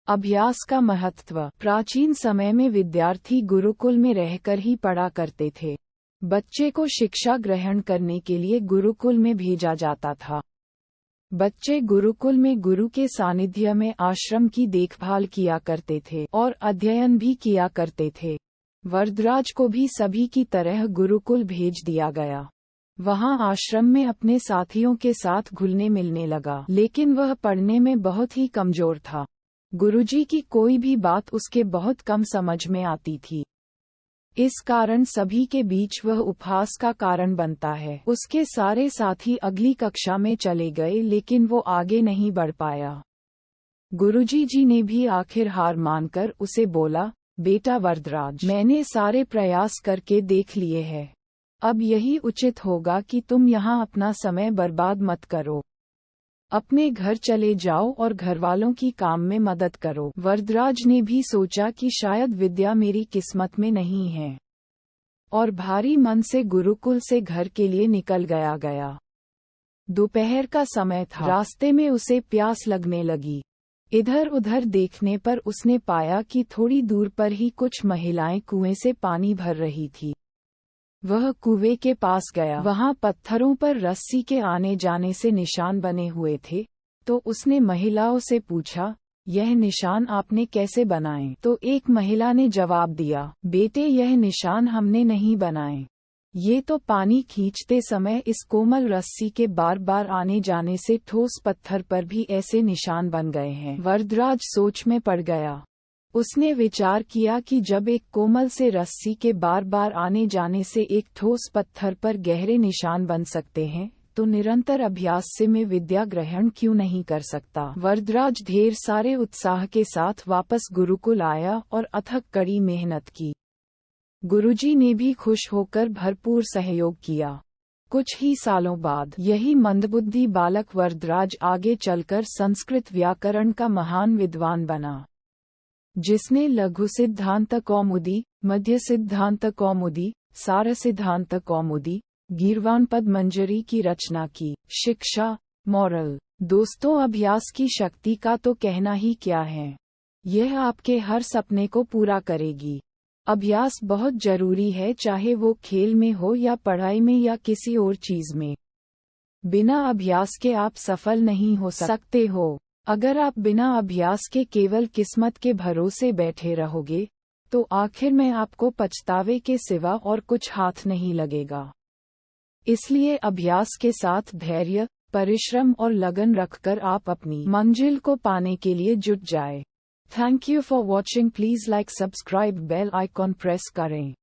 अभ्यास का महत्व। प्राचीन समय में विद्यार्थी गुरुकुल में रहकर ही पढ़ा करते थे। बच्चे को शिक्षा ग्रहण करने के लिए गुरुकुल में भेजा जाता था। बच्चे गुरुकुल में गुरु के सानिध्य में आश्रम की देखभाल किया करते थे और अध्ययन भी किया करते थे। वरदराज को भी सभी की तरह गुरुकुल भेज दिया गया। वहां आश्रम में अपने साथियों के साथ घुलने मिलने लगा, लेकिन वह पढ़ने में बहुत ही कमजोर था। गुरुजी की कोई भी बात उसके बहुत कम समझ में आती थी। इस कारण सभी के बीच वह उपहास का कारण बनता है। उसके सारे साथी अगली कक्षा में चले गए, लेकिन वो आगे नहीं बढ़ पाया। गुरुजी जी ने भी आखिर हार मानकर उसे बोला, बेटा वरदराज, मैंने सारे प्रयास करके देख लिए हैं। अब यही उचित होगा कि तुम यहाँ अपना समय बर्बाद मत करो। अपने घर चले जाओ और घरवालों की काम में मदद करो। वरदराज ने भी सोचा कि शायद विद्या मेरी किस्मत में नहीं है, और भारी मन से गुरुकुल से घर के लिए निकल गया। दोपहर का समय था। रास्ते में उसे प्यास लगने लगी। इधर उधर देखने पर उसने पाया कि थोड़ी दूर पर ही कुछ महिलाएं कुएं से पानी भर रही थी। वह कुएं के पास गया। वहां पत्थरों पर रस्सी के आने जाने से निशान बने हुए थे, तो उसने महिलाओं से पूछा, यह निशान आपने कैसे बनाए? तो एक महिला ने जवाब दिया, बेटे, यह निशान हमने नहीं बनाए। ये तो पानी खींचते समय इस कोमल रस्सी के बार बार आने जाने से ठोस पत्थर पर भी ऐसे निशान बन गए हैं। वरदराज सोच में पड़ गया। उसने विचार किया कि जब एक कोमल से रस्सी के बार बार आने जाने से एक ठोस पत्थर पर गहरे निशान बन सकते हैं, तो निरंतर अभ्यास से मैं विद्या ग्रहण क्यों नहीं कर सकता। वरदराज ढेर सारे उत्साह के साथ वापस गुरुकुल आया और अथक कड़ी मेहनत की। गुरुजी ने भी खुश होकर भरपूर सहयोग किया। कुछ ही सालों बाद यही मंदबुद्धि बालक वरदराज आगे चलकर संस्कृत व्याकरण का महान विद्वान बना, जिसने लघु सिद्धांत कौमुदी, मध्य सिद्धांत कौमुदी, सार सिद्धांत कौमुदी, गीर्वाण पद मंजरी की रचना की। शिक्षा, मॉरल। दोस्तों, अभ्यास की शक्ति का तो कहना ही क्या है। यह आपके हर सपने को पूरा करेगी। अभ्यास बहुत जरूरी है, चाहे वो खेल में हो या पढ़ाई में या किसी और चीज में। बिना अभ्यास के आप सफल नहीं हो सकते हो। अगर आप बिना अभ्यास के केवल किस्मत के भरोसे बैठे रहोगे, तो आखिर में आपको पछतावे के सिवा और कुछ हाथ नहीं लगेगा। इसलिए अभ्यास के साथ धैर्य, परिश्रम और लगन रखकर आप अपनी मंजिल को पाने के लिए जुट जाए। Thank you for watching. Please like, subscribe, bell icon press करें।